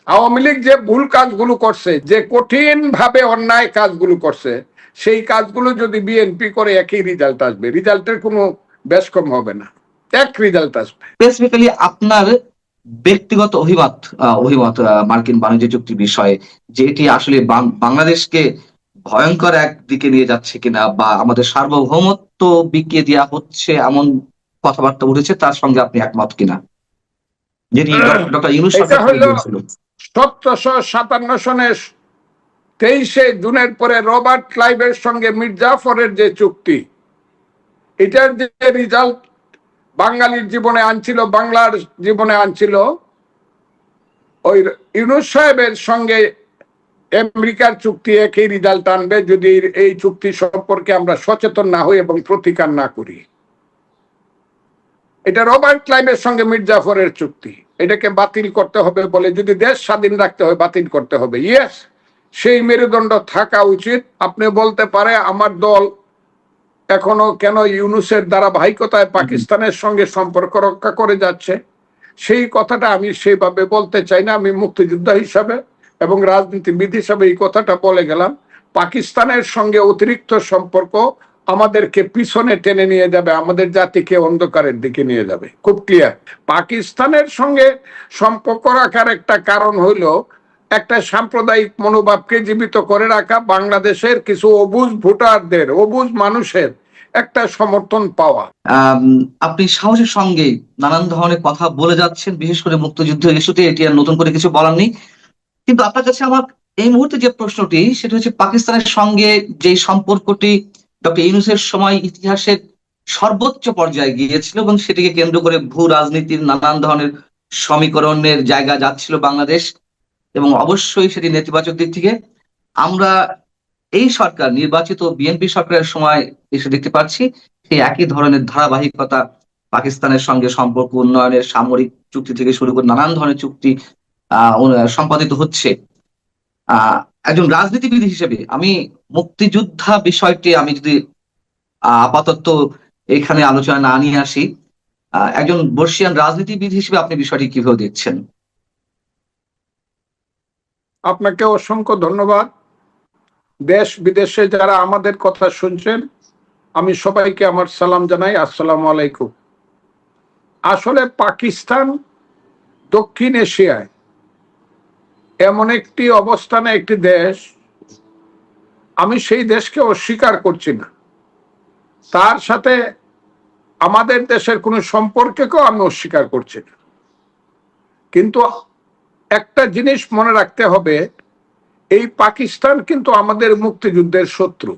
আওয়ামী লীগ যে ভুল কাজগুলো করছে, যে কঠিন ভাবে অন্যায় কাজগুলো করছে, সেই কাজগুলো যদি বিএনপি করে একই রেজাল্ট আসবে, রেজাল্টের কোনো বেশ কম হবে না, এক রেজাল্ট আসবে। স্পেসিফিক্যালি আপনার ব্যক্তিগত অভিমত মার্কিন বাণিজ্য চুক্তির বিষয়ে, যে এটি আসলে বাংলাদেশকে ভয়ঙ্কর একদিকে নিয়ে যাচ্ছে কিনা বা আমাদের সার্বভৌমত্ব বিকিয়ে দেওয়া হচ্ছে এমন কথাবার্তা উঠেছে, তার সঙ্গে আপনি একমত কিনা, যেটি ডক্টর ইউনূস এটা সরকার থেকে হইল বলছিল? 1757 সনের 23শে জুনের পরে রবার্ট ক্লাইভের সঙ্গে মীর জাফরের যে চুক্তি, এটার যে রেজাল্ট বাঙালির জীবনে আনছিল, বাংলার জীবনে আনছিল, ওই ইউনূস সাহেবের সঙ্গে আমেরিকার চুক্তি একই রেজাল্ট আনবে যদি এই চুক্তি সম্পর্কে আমরা সচেতন না হই এবং প্রতিকার না করি। এটা রবার্ট ক্লাইভের সঙ্গে মীর জাফরের চুক্তি, এটাকে বাতিল করতে হবে বলে, যদি দেশ স্বাধীন রাখতে হয় বাতিল করতে হবে। ইয়েস, সেই মেরুদণ্ড থাকা উচিত। আপনি বলতে পারে আমার দল এখনো কেন ইউনূসের ধারাবাহিকতায় পাকিস্তানের সঙ্গে সম্পর্ক রক্ষা করে যাচ্ছে, সেই কথাটা আমি সেইভাবে বলতে চাই না। আমি মুক্তিযোদ্ধা হিসাবে এবং রাজনীতিবিদ হিসাবে এই কথাটা বলে গেলাম। পাকিস্তানের সঙ্গে অতিরিক্ত সম্পর্ক আমাদেরকে পিছনে টেনে নিয়ে যাবে, আমাদের জাতিকে অন্ধকারের দিকে নিয়ে যাবে, খুব ক্লিয়ার। পাকিস্তানের সঙ্গে সম্পর্ক রাখার একটা কারণ হইল একটা সাম্প্রদায়িক মনোভাবকে জীবিত করে রাখা, বাংলাদেশের কিছু অবুঝ ভোটারদের, অবুঝ মানুষের একটা সমর্থন পাওয়া। আপনি সাহসের সঙ্গে নানান ধরনের কথা বলে যাচ্ছেন, বিশেষ করে মুক্তিযুদ্ধের ইস্যুতে, এটি আর নতুন করে কিছু বলার নেই। কিন্তু আপনার কাছে আমার এই মুহূর্তে যে প্রশ্নটি, সেটা হচ্ছে পাকিস্তানের সঙ্গে যে সম্পর্কটি ডক্টর ইউনূসের সময় ইতিহাসের সর্বোচ্চ পর্যায়ে গিয়েছিল এবং সেটিকে কেন্দ্র করে ভূ রাজনীতির নানান ধরনের সমীকরণের জায়গা যাচ্ছিল বাংলাদেশ, এবং অবশ্যই সেটি নেতিবাচক দিক থেকে আমরা এই সরকার, নির্বাচিত বিএনপি সরকারের সময় এসে দেখতে পাচ্ছি সেই একই ধরনের ধারাবাহিকতা পাকিস্তানের সঙ্গে সম্পর্ক উন্নয়নের, সামরিক চুক্তি থেকে শুরু করে নানান ধরনের চুক্তি সম্পাদিত হচ্ছে। একজন রাজনীতিবিদ হিসেবে আমি মুক্তিযোদ্ধা বিষয়টি আমি যদি আপাতত এখানে আলোচনা না নিয়ে আসি, একজন বর্ষিয়ান রাজনীতিবিদ হিসেবে আপনি বিষয়টি কিভাবে দেখছেন? আপনাকে অসংখ্য ধন্যবাদ। দেশ বিদেশে যারা আমাদের কথা শুনছেন, আমি সবাইকে আমার সালাম জানাই, আসসালামু আলাইকুম। আসলে পাকিস্তান দক্ষিণ এশিয়ায় এমন একটি অবস্থানে একটি দেশ, আমি সেই দেশকে অস্বীকার করছি না, তার সাথে আমাদের দেশের কোনো সম্পর্ককেও আমি অস্বীকার করছি না। কিন্তু একটা জিনিস মনে রাখতে হবে, এই পাকিস্তান কিন্তু আমাদের মুক্তিযুদ্ধের শত্রু,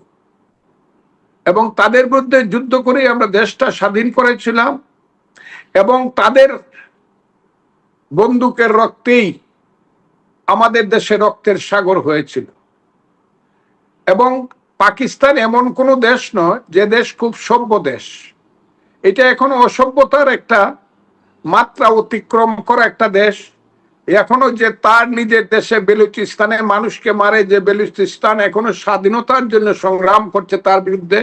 এবং তাদের বিরুদ্ধে যুদ্ধ করে আমরা দেশটা স্বাধীন করেছিলাম, এবং তাদের বন্দুকের রক্তেই আমাদের দেশে রক্তের সাগর হয়েছিল। এবং পাকিস্তান এমন কোনো দেশ নয় যে দেশ খুব সভ্য দেশ, এটা এখনো অসভ্যতার একটা মাত্রা অতিক্রম করা একটা দেশ। এখনো যে তার নিজের দেশে বেলুচিস্তানে মানুষকে মারে, যে বেলুচিস্তান এখনো স্বাধীনতার জন্য সংগ্রাম করছে তার বিরুদ্ধে,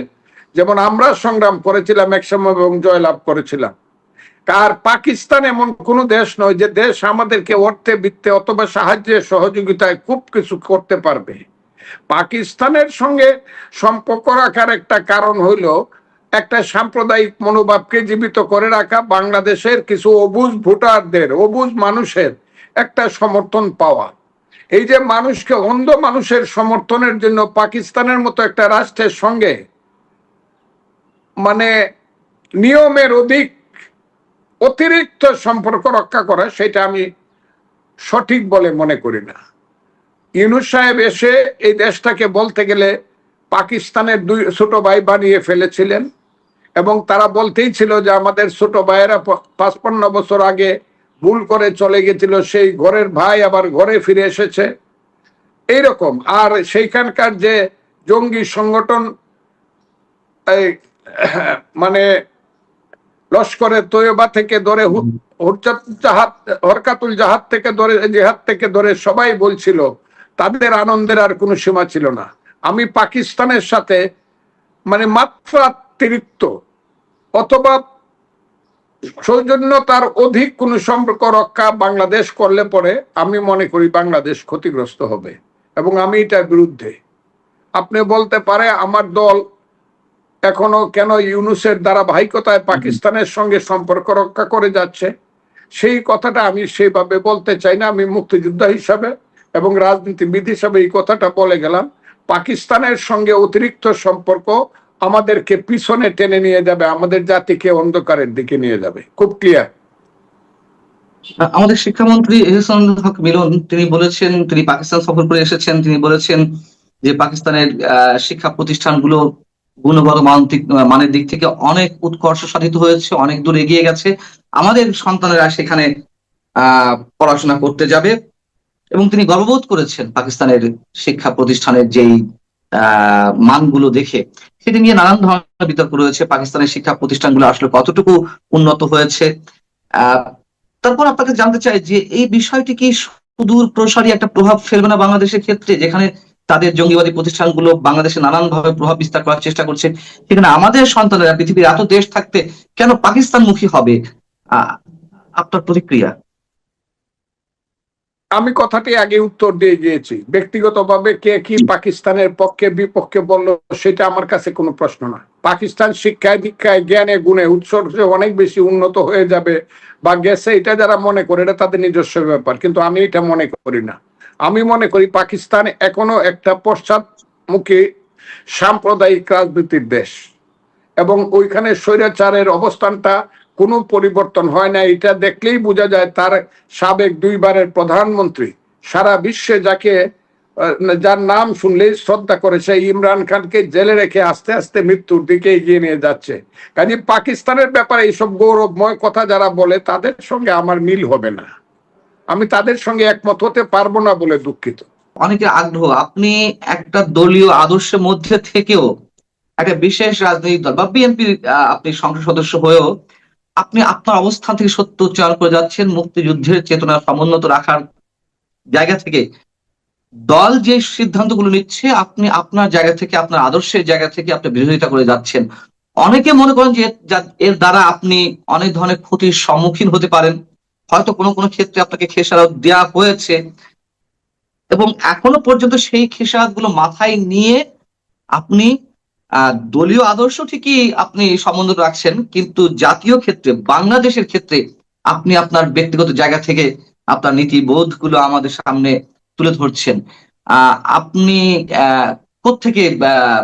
যেমন আমরা সংগ্রাম করেছিলাম একসময় এবং জয়লাভ করেছিলাম। আর পাকিস্তান এমন কোন দেশ নয় যে দেশ আমাদেরকে অর্থে বৃত্তে অথবা সাহায্যে সহযোগিতায় খুব কিছু করতে পারবে। পাকিস্তানের সঙ্গে সম্পর্ক রাখার একটা কারণ হইল একটা সাম্প্রদায়িক মনোভাবকে জীবিত করে রাখা, বাংলাদেশের কিছু অবুঝ ভোটারদের, অবুঝ মানুষের একটা সমর্থন পাওয়া। এই যে মানুষকে, অন্ধ মানুষের সমর্থনের জন্য পাকিস্তানের মতো একটা রাষ্ট্রের সঙ্গে মানে নিয়মের অতিরিক্ত সম্পর্ক রক্ষা করা, সেটা আমি সঠিক বলে মনে করি না। ইউনূস সাহেব এসে এই দেশটাকে বলতে গেলে পাকিস্তানের দুই ছোট ভাই বানিয়ে ফেলেছিলেন, এবং তারা বলতেই ছিল যে আমাদের ছোট ভাইয়েরা 55 বছর আগে ভুল করে চলে গেছিল, সেই ঘরের ভাই আবার ঘরে ফিরে এসেছে, এইরকম। আর সেইখানকার যে জঙ্গি সংগঠন, মানে লস্করে তৈয়বা থেকে ধরে হরকাতুল জাহাদ থেকে ধরে, জিহাদ থেকে ধরে সবাই বলছিল, তাদের আনন্দের আর কোনো সীমা ছিল না। আমি পাকিস্তানের সাথে মানে মাত্রাতিরিক্ত অথবা সৌজন্যতার অধিক কোন সম্পর্ক রক্ষা বাংলাদেশ করলে পরে আমি মনে করি বাংলাদেশ ক্ষতিগ্রস্ত হবে, এবং আমি এটার বিরুদ্ধে। আপনি বলতে পারে আমার দল এখনো কেন ইউনূসের ধারাবাহিকতায় পাকিস্তানের সঙ্গে সম্পর্ক রক্ষা করে যাচ্ছে, সেই কথাটা আমি সেভাবে বলতে চাই না। আমি মুক্তিযোদ্ধা হিসাবে এবং রাজনীতিবিদ হিসাবে এই কথাটা বলে গেলাম। পাকিস্তানের সঙ্গে অতিরিক্ত সম্পর্ক আমাদেরকে পিছনে টেনে নিয়ে যাবে, আমাদের জাতিকে অন্ধকারের দিকে নিয়ে যাবে। খুব ক্লিয়ার। আমাদের শিক্ষামন্ত্রী এহসানুল হক মিলন তিনি বলেছেন, তিনি পাকিস্তান সফর করে এসেছেন, তিনি বলেছেন যে পাকিস্তানের শিক্ষা প্রতিষ্ঠানগুলো গুণগত মানের দিক থেকে অনেক উৎকর্ষ সাধিত হয়েছে, অনেক দূর এগিয়ে গেছে, আমাদের সন্তানেরা সেখানে পড়াশোনা করতে যাবে। এবং তিনি গর্ববোধ করেছেন পাকিস্তানের শিক্ষা প্রতিষ্ঠানের যেই মানগুলো দেখে। সেটা নিয়ে নানান ধরনের বিতর্ক রয়েছে, পাকিস্তানের শিক্ষা প্রতিষ্ঠানগুলো আসলে কতটুকু উন্নত হয়েছে। তারপর আপনাকে জানতে চাই যে এই বিষয়টি কি সুদূর প্রসারী একটা প্রভাব ফেলবে না বাংলাদেশের ক্ষেত্রে, যেখানে তাদের জঙ্গিবাদী প্রতিষ্ঠানগুলো বাংলাদেশে নানান ভাবে প্রভাব বিস্তার করার চেষ্টা করছে, সেখানে আমাদের সন্তানেরা পৃথিবীর এত দেশ থাকতে কেন পাকিস্তানমুখী হবে? আপনার প্রতিক্রিয়া? আমি কথাটি আগে উত্তর দিয়ে গিয়েছি। ব্যক্তিগতভাবে কে কি পাকিস্তানের পক্ষে বিপক্ষে বলল সেটা আমার কাছে কোনো প্রশ্ন না। পাকিস্তান শিক্ষায় দীক্ষায় জ্ঞানে গুণে উৎসর্গে অনেক বেশি উন্নত হয়ে যাবে বা গেছে, এটা যারা মনে করে এটা তাদের নিজস্ব ব্যাপার, কিন্তু আমি এটা মনে করি না। আমি মনে করি পাকিস্তান এখনো একটা পশ্চাৎমুখী সাম্প্রদায়িক রাজনীতির দেশ, এবং ওইখানে স্বৈরাচারের অবস্থানটা কোনো পরিবর্তন হয় না। এটা দেখলেই বোঝা যায়। তার সাবেক 2 বারের প্রধানমন্ত্রী সারা বিশ্বে যার নাম শুনলেই শ্রদ্ধা করে, সেই ইমরান খানকে জেলে রেখে আস্তে আস্তে মৃত্যুর দিকে এগিয়ে নিয়ে যাচ্ছে। কাজে পাকিস্তানের ব্যাপারে এইসব গৌরবময় কথা যারা বলে তাদের সঙ্গে আমার মিল হবে না, আমি তাদের সঙ্গে একমত হতে পারবো না বলে দুঃখিত। অনেকের আগ্রহ, আপনি একটা দলীয় আদর্শের মধ্যে থেকেও একটা বিশেষ রাজনৈতিক দল বা বিএনপির আপনি সংসদ সদস্য হয়েও আপনি আপনার অবস্থান থেকে সত্য উচ্চারণ করে যাচ্ছেন, মুক্তিযুদ্ধের চেতনা সমুন্নত রাখার জায়গা থেকে দল যে সিদ্ধান্তগুলো নিচ্ছে আপনি আপনার জায়গা থেকে, আপনার আদর্শের জায়গা থেকে আপনি বিরোধিতা করে যাচ্ছেন। অনেকে মনে করেন যে এর দ্বারা আপনি অনেক ধরনের ক্ষতির সম্মুখীন হতে পারেন, হয়তো কোনো কোনো ক্ষেত্রে আপনাকে খেসারত দেওয়া হয়েছে, এবং এখনো পর্যন্ত সেই খেসারত গুলো মাথায় নিয়ে আপনি দলীয় আদর্শ ঠিকই আপনি সমুন্নত রাখছেন, কিন্তু জাতীয় ক্ষেত্রে বাংলাদেশের ক্ষেত্রে আপনি আপনার ব্যক্তিগত জায়গা থেকে আপনার নীতিবোধ গুলো আমাদের সামনে তুলে ধরছেন। আপনি কোত্থেকে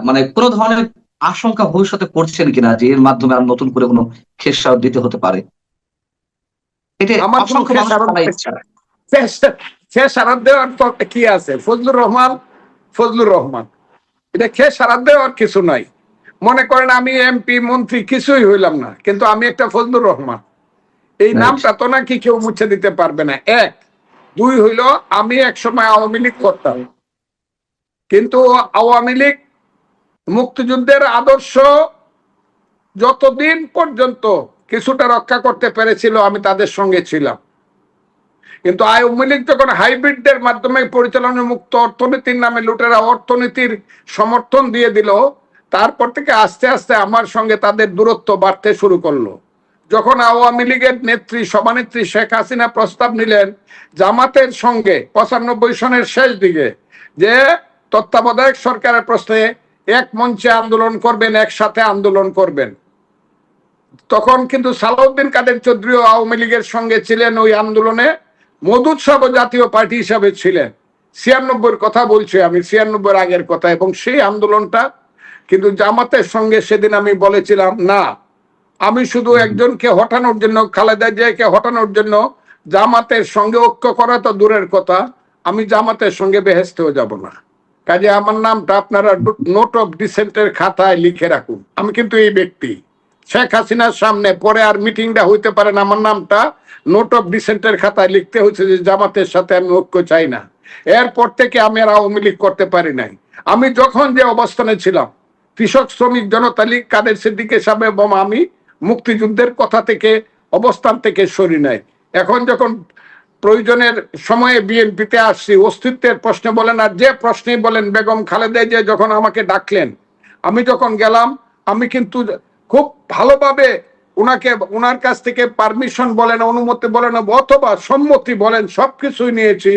মানে কোনো ধরনের আশঙ্কা ভবিষ্যতে করছেন কিনা যে এর মাধ্যমে আর নতুন করে কোনো খেসারত দিতে হতে পারে? এটা আমার অসংখ্য খেসারত দেওয়ার কি আছে? ফজলুর রহমান, এটা খেসারত দেওয়ার কিছু নাই। মনে করেন আমি এমপি মন্ত্রী কিছুই হইলাম না, কিন্তু আমি একটা ফজলুর রহমান, এই নামটা তো নাকি কেউ মুছে দিতে পারবে না। 1 2 হইল আমি একসময় আওয়ামী লীগ করতাম, কিন্তু আওয়ামী লীগ মুক্তিযুদ্ধের আদর্শ যতদিন পর্যন্ত কিছুটা রক্ষা করতে পেরেছিল আমি তাদের সঙ্গে ছিলাম, কিন্তু আওয়ামী লীগ যখন হাইব্রিডদের মাধ্যমে পরিচালনা মুক্ত অর্থনীতির নামে লুটেরা অর্থনীতির সমর্থন দিয়ে দিল, তারপর থেকে আস্তে আস্তে আমার সঙ্গে তাদের দূরত্ব বাড়তে শুরু করলো। যখন আওয়ামী লীগের নেত্রী সভানেত্রী শেখ হাসিনা প্রস্তাব নিলেন জামাতের সঙ্গে 95 সনের শেষ দিকে যে তত্ত্বাবধায়ক সরকারের প্রশ্নে এক মঞ্চে আন্দোলন করবেন, একসাথে আন্দোলন করবেন, তখন কিন্তু সালাউদ্দিন কাদের চৌধুরী আওয়ামী লীগের সঙ্গে ছিলেন ওই আন্দোলনে, মওদুদ সাহেব জাতীয় পার্টি হিসাবে ছিলেন। 96-র কথা বলছি আমি, 96-র আগের কথা। এবং সেই আন্দোলনটা কিন্তু জামাতের সঙ্গে সেদিন আমি বলেছিলাম না, আমি শুধু একজনকে হটানোর জন্য, খালেদা জিয়াকে হটানোর জন্য জামাতের সঙ্গে ঐক্য করা তো দূরের কথা, আমি জামাতের সঙ্গে বেহেস্তেও যাব না। কাজে আমার নামটা আপনারা নোট অফ ডিসেন্টের খাতায় লিখে রাখুন। আমি কিন্তু এই ব্যক্তি শেখ হাসিনার সামনে, পরে আর মিটিংটা হইতে পারেন, আমার নামটা নোট অফ ডিসেন্টের খাতায় লিখতে হয়েছে যে জামাতের সাথে আমি ঐক্য চাই না। এরপর থেকে আমি আর আওয়ামী লীগ করতে পারি নাই। আমি যখন যে অবস্থানে ছিলাম, কৃষক শ্রমিক জনতা লীগ কাদের সিদ্দিকের সামনে, এবং আমি মুক্তিযুদ্ধের কথা থেকে অবস্থান থেকে সরি নাই। এখন যখন প্রয়োজনের সময়ে বিএনপিতে আসছি, অস্তিত্বের প্রশ্নে বলেন আর যে প্রশ্নেই বলেন, বেগম খালেদা জিয়া যখন আমাকে ডাকলেন, আমি যখন গেলাম, আমি কিন্তু খুব ভালোভাবে ওনার কাছ থেকে পারমিশন বলেন, অনুমতি বলেন অথবা সম্মতি বলেন, সবকিছুই নিয়েছি।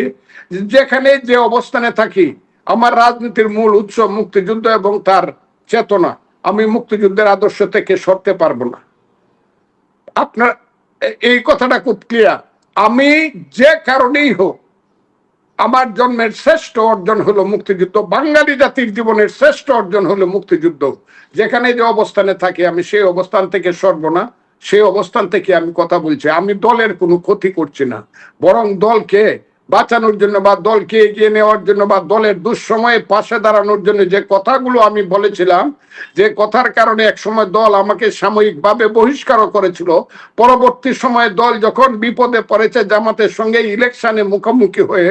যেখানে যে অবস্থানে থাকি, আমার রাজনীতির মূল উৎস মুক্তিযুদ্ধ এবং তার চেতনা। আমি মুক্তিযুদ্ধের আদর্শ থেকে সরতে পারবো না। আপনার এই কথাটা খুব ক্লিয়ার। আমি যে কারণেই হোক, আমার জন্মের শ্রেষ্ঠ অর্জন হলো মুক্তিযুদ্ধ, বাঙালি জাতির জীবনের শ্রেষ্ঠ অর্জন হলো মুক্তিযুদ্ধ। যেখানে যে অবস্থানে থাকি আমি সেই অবস্থান থেকে সরব না, সেই অবস্থান থেকে আমি কথা বলছি। আমি দলের কোনো ক্ষতি করছি না, বরং দলকে বাঁচানোর জন্য বা দলকে এগিয়ে নেওয়ার জন্য বা দলের দুঃসময়ে পাশে দাঁড়ানোর জন্য যে কথাগুলো আমি বলেছিলাম, যে কথার কারণে একসময় দল আমাকে সাময়িকভাবে বহিষ্কারও করেছিল, পরবর্তী সময়ে দল যখন বিপদে পড়েছে জামাতের সঙ্গে ইলেকশনে মুখোমুখি হয়ে,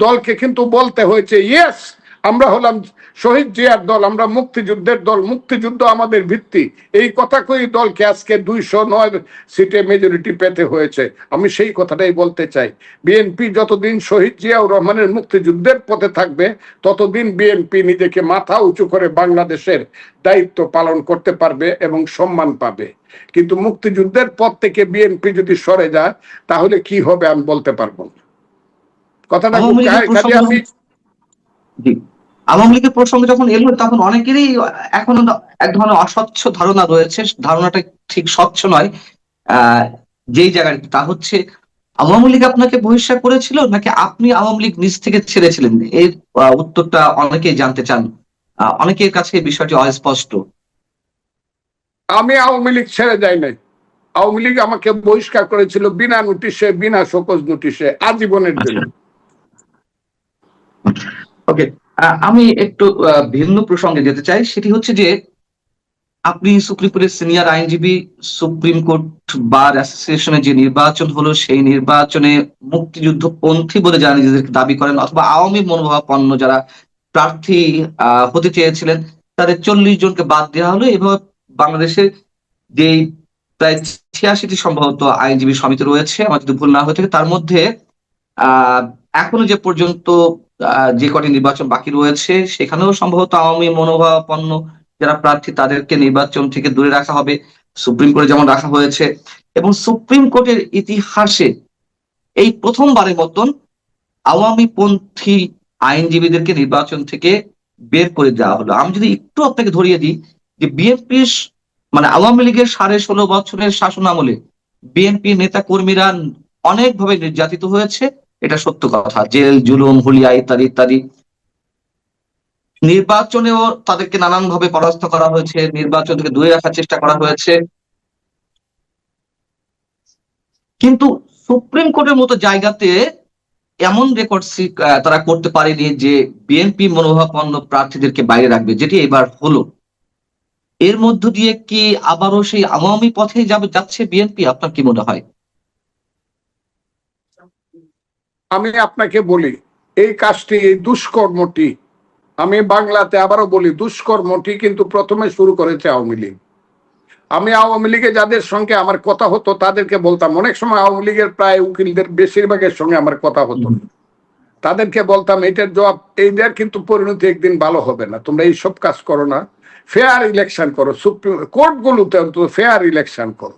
দলকে কিন্তু বলতে হয়েছে ইয়েস, আমরা হলাম শহীদ জিয়ার দল, আমরা মুক্তিযুদ্ধের দল, মুক্তিযুদ্ধ আমাদের ভিত্তি। এই কথা কই দলকে আজকে 209 সিটে মেজরিটি পেতে হয়েছে। আমি সেই কথাটাই বলতে চাই, বিএনপি যতদিন শহীদ জিয়াউর রহমানের মুক্তিযুদ্ধের পথে থাকবে, ততদিন বিএনপি নিজেকে মাথা উঁচু করে বাংলাদেশের দায়িত্ব পালন করতে পারবে এবং সম্মান পাবে। কিন্তু মুক্তিযুদ্ধের পথ থেকে বিএনপি যদি সরে যায়, তাহলে কি হবে আমি বলতে পারবো না। কথাটা খুব কাজে আমি আওয়ামী লীগের প্রসঙ্গে যখন এলো তখন অনেকেরই এখন এক ধরনের অস্বচ্ছ ধারণা রয়েছে, ধারণাটা ঠিক স্বচ্ছ নয়। যেই জায়গাটা তা হচ্ছে, আওয়ামী লীগ আপনাকে বহিষ্কার করেছিল নাকি আপনি আওয়ামী লীগ নিজ থেকে ছেড়েছিলেন? এর উত্তরটা অনেকেই জানতে চান, অনেকের কাছে এই বিষয়টি অস্পষ্ট। আমি আওয়ামী লীগ ছেড়ে যাই নাই। আওয়ামী লীগ আমাকে বহিষ্কার করেছিল বিনা নোটিশে, বিনা শোকজ নোটিশে, আজীবনের জন্য। ওকে, আমি একটু ভিন্ন প্রসঙ্গে যেতে চাই। সেটি হচ্ছে যে আপনি সুপ্রিম কোর্টের সিনিয়র আইনজীবী, সুপ্রিম কোর্ট বার অ্যাসোসিয়েশনের যে নির্বাচন হলো সেই নির্বাচনে মুক্তিযুদ্ধপন্থী বলে যারা নিজেদেরকে দাবি করেন অথবা আওয়ামী মনোভাবাপন্ন যারা প্রার্থী হতে চেয়েছিলেন, তাদের 40 জনকে বাদ দেওয়া হলো। এভাবে বাংলাদেশের যে প্রায় 86টি সম্ভবত আইনজীবী সমিতি রয়েছে, আমার যদি ভুল না হয়ে থাকে, তার মধ্যে আহ এখনো যে পর্যন্ত যে কটি নির্বাচন বাকি রয়েছে সেখানেও সম্ভবত আওয়ামী মনোভাবাপন্ন যারা প্রার্থী তাদেরকে নির্বাচন থেকে দূরে রাখা হবে, সুপ্রিম কোর্টে যেমন রাখা হয়েছে। এবং সুপ্রিম কোর্টের ইতিহাসে এই প্রথমবারের মতন আওয়ামী পন্থী আইনজীবীদেরকে নির্বাচন থেকে বের করে দেওয়া হলো। আমি যদি একটু আপনাকে ধরিয়ে দিই যে বিএনপি মানে আওয়ামী লীগের 16.5 বছরের শাসন আমলে বিএনপি নেতা কর্মীরা অনেকভাবে নির্যাতিত হয়েছে, এটা সত্য কথা। জেল, জুলুম, হুলিয়া ইত্যাদি ইত্যাদি। নির্বাচনেও তাদেরকে নানান ভাবে পরাস্ত করা হয়েছে, নির্বাচন থেকে দূরে রাখার চেষ্টা করা হয়েছে। কিন্তু সুপ্রিম কোর্টের মতো জায়গাতে এমন রেকর্ড তারা করতে পারেনি যে বিএনপি মনোভাবাপন্ন প্রার্থীদেরকে বাইরে রাখবে, যেটি এবার হলো। এর মধ্য দিয়ে কি আবারও সেই আওয়ামী পথে যাচ্ছে বিএনপি? আপনার কি মনে হয়? আমি আপনাকে বলি, এই কাজটি, এই দুষ্কর্মটি, আমি বাংলাতে আবারও বলি, দুষ্কর্মটি কিন্তু প্রথমে শুরু করেছে আওয়ামী লীগ। আমি আওয়ামী লীগে যাদের সঙ্গে আমার কথা হতো তাদেরকে বলতাম, অনেক সময় আওয়ামী লীগের প্রায় উকিলদের বেশিরভাগের সঙ্গে আমার কথা হতো, তাদেরকে বলতাম এটার জবাব, এইটার কিন্তু পরিণতি একদিন ভালো হবে না, তোমরা এইসব কাজ করো না, ফেয়ার ইলেকশন করো, সুপ্রিম কোর্টগুলোতে অন্তত ফেয়ার ইলেকশন করো।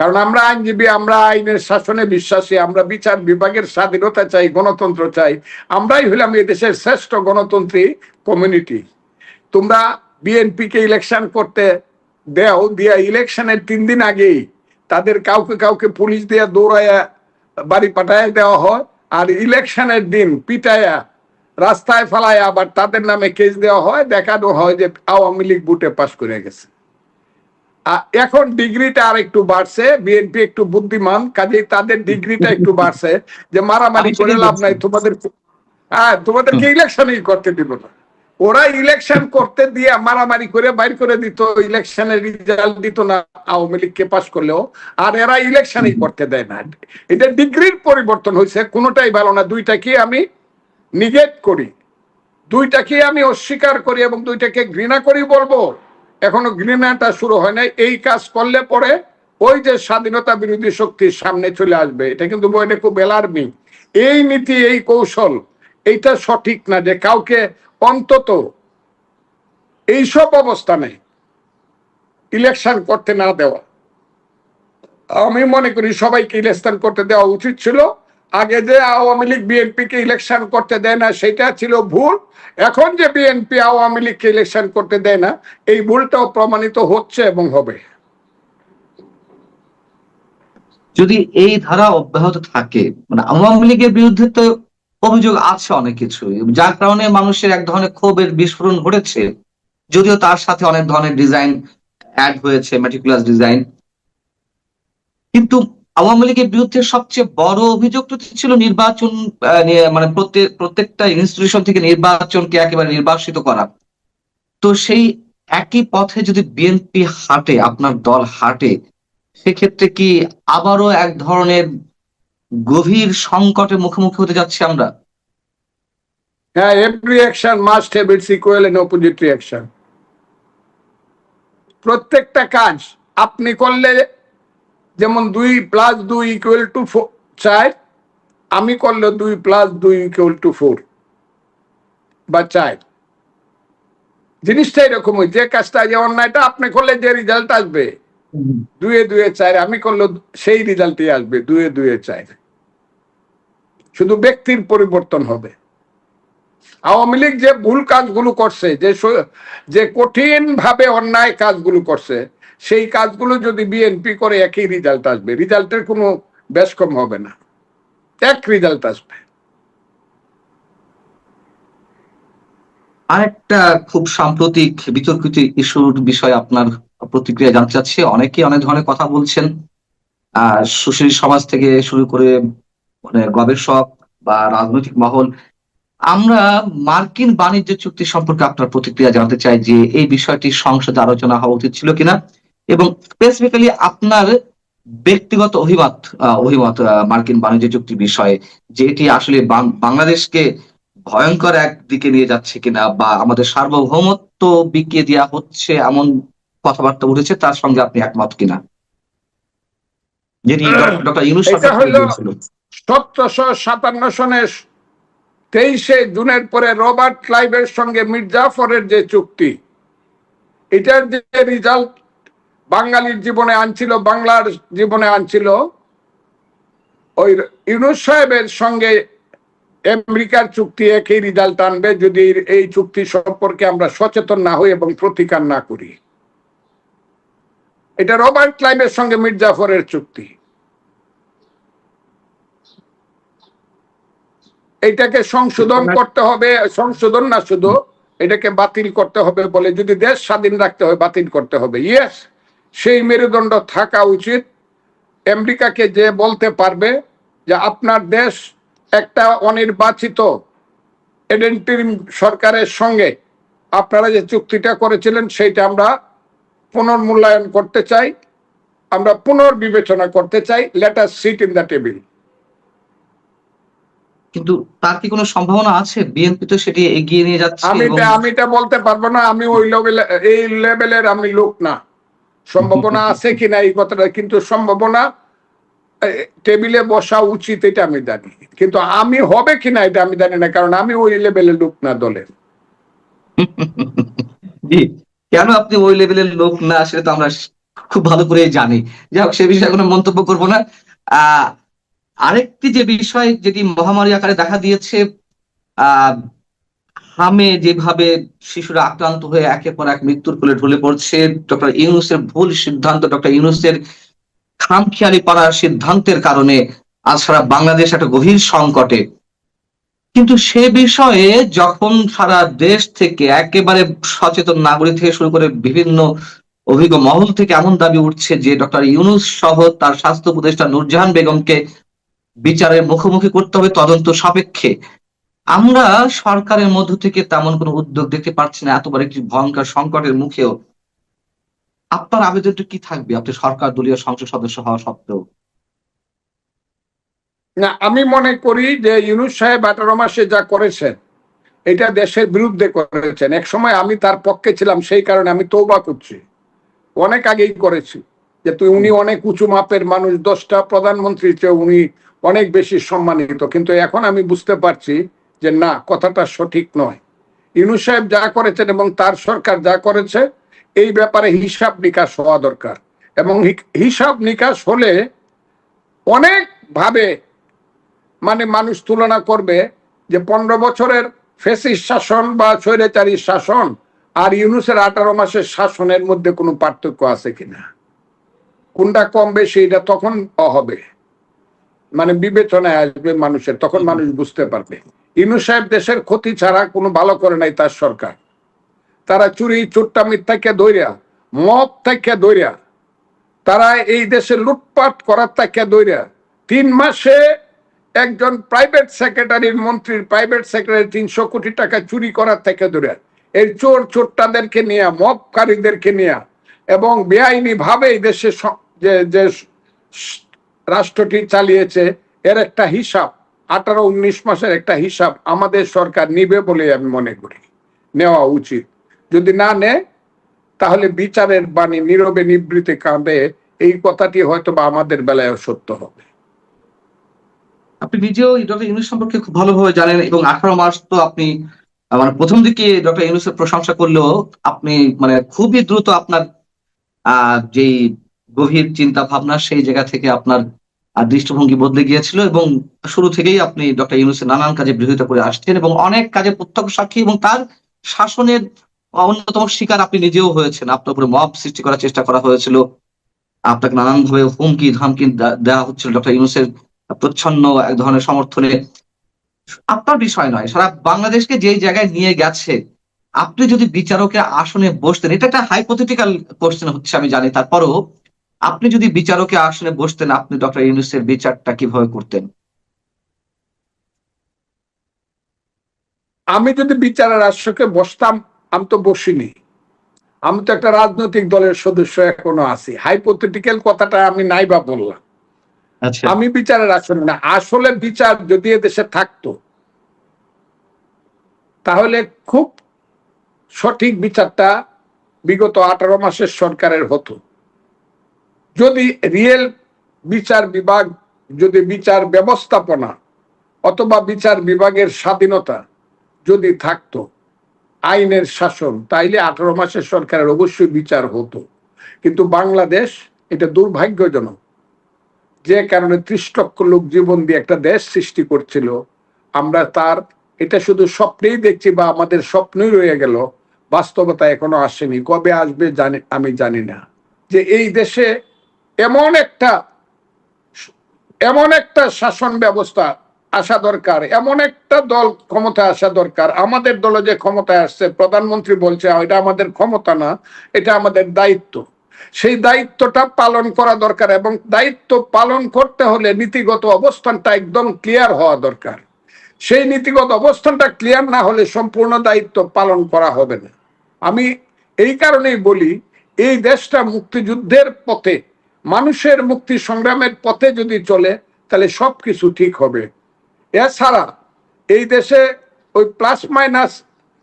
কারণ আমরা আইনজীবী, আমরা আইনের শাসনে বিশ্বাসী, আমরা বিচার বিভাগের স্বাধীনতা চাই, গণতন্ত্র চাই। আমরাই হইলাম এই দেশের শ্রেষ্ঠ গণতন্ত্রী কমিউনিটি। তোমরা বিএনপি কে ইলেকশন করতে দেও, দিয়া ইলেকশনের 3 দিন আগেই তাদের কাউকে কাউকে পুলিশ দিয়ে দৌড়াইয়া বাড়ি পাঠায় দেওয়া হয়, আর ইলেকশনের দিন পিটাইয়া রাস্তায় ফেলায় আবার তাদের নামে কেস দেওয়া হয়, দেখানো হয় যে আওয়ামী লীগ বুটে পাস করে গেছে। এখন ডিগ্রিটা আর একটু বাড়ছে, বিএনপি একটু বুদ্ধিমান, কাজেই তাদের ডিগ্রিটা একটু বাড়ছে যে মারামারি করে লাভ নাই, তোমাদেরকে ইলেকশনই করতে দিব না। ওরা ইলেকশন করতে দিয়ে মারামারি করে বাইর করে দিত, ইলেকশনের রেজাল্ট দিত না আওয়ামী লীগকে পাস করলেও, আর এরা ইলেকশনই করতে দেয় না। এটা ডিগ্রির পরিবর্তন হয়েছে, কোনোটাই ভালো না। দুইটাকে আমি নিগেট করি, দুইটাকে আমি অস্বীকার করি এবং দুইটাকে ঘৃণা করি বলবো, এখনো ঘৃণাটা শুরু হয় নাই। এই কাজ করলে পরে ওই যে স্বাধীনতা বিরোধী শক্তির সামনে চলে আসবে, এটা কিন্তু বইটা খুব অ্যালার্মিং। এই নীতি, এই কৌশল, এইটা সঠিক না যে কাউকে অন্তত এইসব অবস্থানে ইলেকশন করতে না দেওয়া। আমি মনে করি সবাইকে ইলেকশন করতে দেওয়া উচিত ছিল। আগে যে আওয়ামী লীগ বিএনপি কে ইলেকশন করতে দেয় না সেটা ছিল ভুল। এখন যে বিএনপি আওয়ামী লীগকে ইলেকশন করতে দেয় না, এই ভুলটাও প্রমাণিত হচ্ছে এবং হবে। যদি এই ধারা অব্যাহত থাকে, মানে আওয়ামী লীগের বিরুদ্ধে তো অভিযোগ আছে অনেক কিছু, যার কারণে মানুষের এক ধরনের ক্ষোভের বিস্ফোরণ ঘটেছে, যদিও তার সাথে অনেক ধরনের ডিজাইন অ্যাড হয়েছে, মেটিকুলাস ডিজাইন। কিন্তু আওয়ামী লীগের বিরুদ্ধে সবচেয়ে বড় অভিযোগ তো ছিল নির্বাচন নিয়ে, মানে প্রত্যেকটা ইনস্টিটিউশন থেকে নির্বাচনকে একেবারে নির্বাসিত করা। তো সেই একই পথে যদি বিএনপি হাঁটে, আপনার দল হাঁটে, সেক্ষেত্রে কি আবারও এক ধরনের গভীর সংকটের মুখোমুখি হতে যাচ্ছি আমরা? হ্যাঁ, every action must have its equal and opposite reaction. প্রত্যেকটা কাজ আপনি করলে, যেমন 2+2=4, আমি করলে 2+2=4 বা 4। জিনিসটা এরকম, যে কাজটা, যে অন্যায়টা আপনি করলে যে রেজাল্ট আসবে 2-2-4, আমি করলে সেই রেজাল্টই আসবে 2-2-4। শুধু ব্যক্তির পরিবর্তন হবে। আওয়ামী লীগ যে ভুল কাজগুলো করছে, যে কঠিন ভাবে অন্যায় কাজগুলো করছে, সেই কাজগুলো যদি বিএনপি করে একই রেজাল্ট আসবে, রেজাল্টের কোনো বেশ কম হবে না, এক রেজাল্ট আসবে। আরেকটা খুব সাম্প্রতিক বিতর্কিত ইস্যুর বিষয়ে আপনার প্রতিক্রিয়া জানতে চাচ্ছি। অনেকে অনেক ধরনের কথা বলছেন, সুশীল সমাজ থেকে শুরু করে মানে গবেষক বা রাজনৈতিক মহল। আমরা মার্কিন বাণিজ্য চুক্তি সম্পর্কে আপনার প্রতিক্রিয়া জানতে চাই, যে এই বিষয়টি সংসদে আলোচনা হওয়া উচিত ছিল কিনা, এবং স্পেসিফিক্যালি আপনার ব্যক্তিগত অভিমত মার্কিন বাণিজ্য চুক্তির বিষয়ে, যে এটি আসলে বাংলাদেশকে ভয়ঙ্কর একদিকে নিয়ে যাচ্ছে কিনা, বা আমাদের সার্বভৌমত্ব বিকিয়ে দেওয়া হচ্ছে এমন কথাবার্তা উঠেছে, তার সঙ্গে আপনি একমত কিনা, যেটি ডক্টর ইউনূস এটা সরকার থেকে হলো দিয়েছিল? 1757 সনের 23শে জুনের পরে রবার্ট ক্লাইভের সঙ্গে মীর জাফরের যে চুক্তি, এটার যে রেজাল্ট বাঙালির জীবনে আনছিল, বাংলার জীবনে আনছিল, ওই ইউনূস সাহেবের সঙ্গে আমেরিকার চুক্তি একই রেজাল্ট আনবে যদি এই চুক্তি সম্পর্কে আমরা সচেতন না হই এবং প্রতিকার না করি। এটা রবার্ট ক্লাইভের সঙ্গে মীর জাফরের চুক্তি। এটাকে সংশোধন করতে হবে, সংশোধন না শুধু এটাকে বাতিল করতে হবে, বলে যদি দেশ স্বাধীন রাখতে হয় বাতিল করতে হবে। ইয়েস, সেই মেরুদণ্ড থাকা উচিত। আমেরিকাকে যে বলতে পারবে যে আপনার দেশ একটা অনির্বাচিত এডেন্টিম সরকারের সঙ্গে আপনারা যে চুক্তিটা করেছিলেন সেইটা আমরা পুনর্মূল্যায়ন করতে চাই, আমরা পুনর্বিবেচনা করতে চাই, let us sit in the table. কিন্তু তার কি কোনো সম্ভাবনা আছে? বিএনপি তো সেটি এগিয়ে নিয়ে যাচ্ছে। আমি এটা বলতে পারবো না, আমি ওই লেভেলের আমি লোক না। সম্ভাবনা আছে কিনা এই কথাটা, কিন্তু সম্ভাবনা টেবিলে বসা উচিত এটা আমি জানি, কিন্তু আমি হবে কিনা এটা আমি জানি না, কারণ আমি ওই লেভেলের লোক না দলের। জি, কেন আপনি ওই লেভেলের লোক না সেটা তো আমরা খুব ভালো করে জানি। যাই হোক, সে বিষয়ে কোনো মন্তব্য করবো না। আরেকটি যে বিষয়, যেটি মহামারী আকারে দেখা দিয়েছে, আহ হামে যেভাবে শিশুরা আক্রান্ত হয়ে একের পর এক মৃত্যুর কোলে ঢলে পড়ছে, ডক্টর ইউনূসের ভুল সিদ্ধান্ত, ডক্টর ইউনূসের খামখেয়ালি পাড়ার সিদ্ধান্তের কারণে আজ সারা বাংলাদেশ একটা গভীর সংকটে। কিন্তু সে বিষয়ে যখন সারা দেশ থেকে, একেবারে সচেতন নাগরিক থেকে শুরু করে বিভিন্ন অভিজ্ঞ মহল থেকে এমন দাবি উঠছে যে ডক্টর ইউনূস সহ তার স্বাস্থ্য উপদেষ্টা নূরজাহান বেগমকে বিচারের মুখোমুখি করতে হবে তদন্ত সাপেক্ষে, আমরা সরকারের মধ্য থেকে তেমন কোনো উদ্যোগ দেখতে পাচ্ছি না। এতবার একটি ভয়ঙ্কর সংকটের মুখেও আপনার আবেদনটা কি থাকবে, আপনি সরকার দলীয় সংসদ সদস্য হওয়া সত্ত্বেও? না, আমি মনে করি যে ইউনূস সাহেব 18 মাসে যা করেছেন এটা দেশের বিরুদ্ধে করেছেন। এক সময় আমি তার পক্ষে ছিলাম, সেই কারণে আমি তওবা করছি, অনেক আগেই করেছি, যে উনি অনেক উঁচু মাপের মানুষ, 10টা প্রধানমন্ত্রীর চেয়ে উনি অনেক বেশি সম্মানিত। কিন্তু এখন আমি বুঝতে পারছি যে না, কথাটা সঠিক নয়। ইউনূস সাহেব যা করেছেন এবং তার সরকার যা করেছে, এই ব্যাপারে হিসাব নিকাশ হওয়া দরকার। এবং হিসাব নিকাশ হলে অনেক ভাবে মানে মানুষ তুলনা করবে যে 15 বছরের ফ্যাসিস্ট শাসন বা স্বৈরাচারী শাসন আর ইউনূসের 18 মাসের শাসনের মধ্যে কোনো পার্থক্য আছে কিনা, কোনটা কম বেশি এটা তখন হবে, মানে বিবেচনায় আসবে মানুষের, তখন মানুষ বুঝতে পারবে। ইউনূস সাহেব দেশের ক্ষতি ছাড়া কোনো ভালো করে নাই তার সরকার। তারা চুরি চুট্টামির থেকে দইরা, মদ থেকে দইরা, তারা এই দেশে লুটপাট করার থেকে দইরা 3 মাসে একজন প্রাইভেট সেক্রেটারির মন্ত্রীর প্রাইভেট সেক্রেটারি 300 কোটি টাকা চুরি করার থেকে দূরে এই চোর চোরটাদেরকে নিয়ে, মবকারীদেরকে নিয়ে এবং বেআইনি ভাবে এই দেশে যে রাষ্ট্রটি চালিয়েছে এর একটা হিসাব, 18-19 মাসের একটা হিসাব আমাদের সরকার নিবে বলে আমি মনে করি, নেওয়া উচিত। যদি না নেয় তাহলে বিচারের বাণী নীরবে নিবৃতে কাঁদে, এই কথাটি হয়তো বা আমাদের বেলায় সত্য হবে। আপনি নিজেও ডক্টর ইউনূস সম্পর্কে খুব ভালোভাবে জানেন এবং 18 মাস তো আপনি মানে প্রথম দিকে ডক্টর ইউনূসের প্রশংসা করলেও আপনি মানে খুবই দ্রুত আপনার যেই গভীর চিন্তা ভাবনা সেই জায়গা থেকে আপনার দৃষ্টিভঙ্গি বদলে গিয়েছিল এবং শুরু থেকেই আপনি ডক্টর ইউনূসের নানান কাজে বিরোধিতা করে আসছেন এবং অনেক কাজে প্রত্যক্ষ সাক্ষী এবং তার শাসনের অন্যতম শিকার আপনি নিজেও হয়েছেন। আপনার উপরে মব সৃষ্টি করার চেষ্টা করা হয়েছিল, আপনাকে নানান ভাবে হুমকি ধামকি দেওয়া হচ্ছিল ডক্টর ইউনূসের প্রচ্ছন্ন এক ধরনের সমর্থনে। আপনার বিষয় নয়, সারা বাংলাদেশকে যেই জায়গায় নিয়ে গেছে, আপনি যদি বিচারকের আসনে বসতেন, এটা একটা হাইপোথেটিক্যাল কোশ্চেন হচ্ছে আমি জানি, তারপরও আপনি যদি বিচারকের আসনে বসতেন, আপনি ডক্টর ইউনূসের বিচারটা কিভাবে করতেন? আমি যদি বিচারের আসনে বসতাম, আমি তো বসিনি, আমি তো একটা রাজনৈতিক দলের সদস্য এখনো আছি। হাইপোথেটিক্যাল কথাটা আমি নাইবা বললাম। আমি বিচারের আসনে না, আসলে বিচার যদি এদেশে থাকতো তাহলে খুব সঠিক বিচারটা বিগত 18 মাসের সরকারের হতো। যদি রিয়েল বিচার বিভাগ, যদি বিচার ব্যবস্থাপনা অথবা বিচার বিভাগের স্বাধীনতা যদি থাকতো, আইনের শাসন, তাইলে 18 মাসের সরকারের অবশ্যই বিচার হতো। কিন্তু বাংলাদেশ, এটা দুর্ভাগ্যজনক, যে কারণে 30 লক্ষ লোক জীবন দিয়ে একটা দেশ সৃষ্টি করছিল, আমরা তার এটা শুধু স্বপ্নেই দেখছি বা আমাদের স্বপ্নই রয়ে গেল, বাস্তবতা এখনো আসেনি। কবে আসবে আমি জানি না। যে এই দেশে এমন একটা শাসন ব্যবস্থা আসা দরকার, এমন একটা দল ক্ষমতায় আসা দরকার। আমাদের দলে যে ক্ষমতায় আসছে, প্রধানমন্ত্রী বলছে এটা আমাদের ক্ষমতা না, এটা আমাদের দায়িত্ব। সেই দায়িত্বটা পালন করা দরকার এবং দায়িত্ব পালন করতে হলে নীতিগত অবস্থানটা একদম ক্লিয়ার হওয়া দরকার। সেই নীতিগত অবস্থানটা ক্লিয়ার না হলে সম্পূর্ণ দায়িত্ব পালন করা হবে না। আমি এই কারণেই বলি, এই দেশটা মুক্তিযুদ্ধের পথে, মানুষের মুক্তি সংগ্রামের পথে যদি চলে তাহলে সবকিছু ঠিক হবে। এছাড়া এই দেশে ওই প্লাস মাইনাস,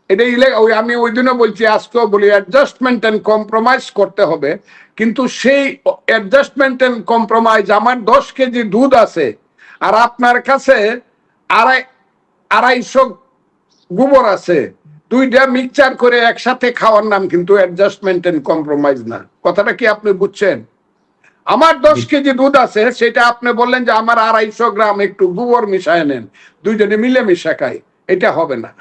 এটা আমি ওই দিনও বলছি, আজকেও বলি, অ্যাডজাস্টমেন্ট এন্ড কম্প্রোমাইজ করতে হবে। কিন্তু সেই অ্যাডজাস্টমেন্ট এন্ড কম্প্রোমাইজ, আমার 10 কেজি দুধ আছে আর আপনার কাছে 250 গোবর আছে, দুইটা মিক্সচার করে একসাথে খাওয়ার নাম কিন্তু অ্যাডজাস্টমেন্ট এন্ড কম্প্রোমাইজ না। কথাটা কি আপনি বুঝছেন? আমার 10 কেজি দুধ আছে, সেটা আপনি বললেন যে আমার 250 গ্রাম একটু গোবর মিশায় নেন, দুইজনে মিলে মিশা খাই, এটা হবে না।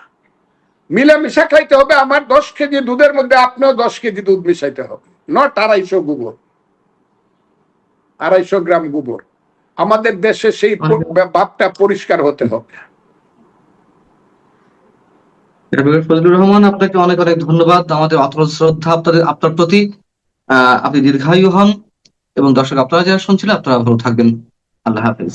মিলে মিশা খাইতে হবে। আমার 10 কেজি দুধের মধ্যে আপনিও 10 কেজি দুধ মিশাইতে হবে, নট 250 গোবর, 250 গ্রাম গোবর। আমাদের দেশে সেই ভাবটা পরিষ্কার হতে হবে। ফজলুর রহমান, আপনাকে অনেক অনেক ধন্যবাদ। আমাদের অতল শ্রদ্ধা আপনার প্রতি। আপনি দীর্ঘায়ু হন এবং দর্শক আপনারা যারা শুনছিলেন আপনারা ভালো থাকবেন। আল্লাহ হাফেজ।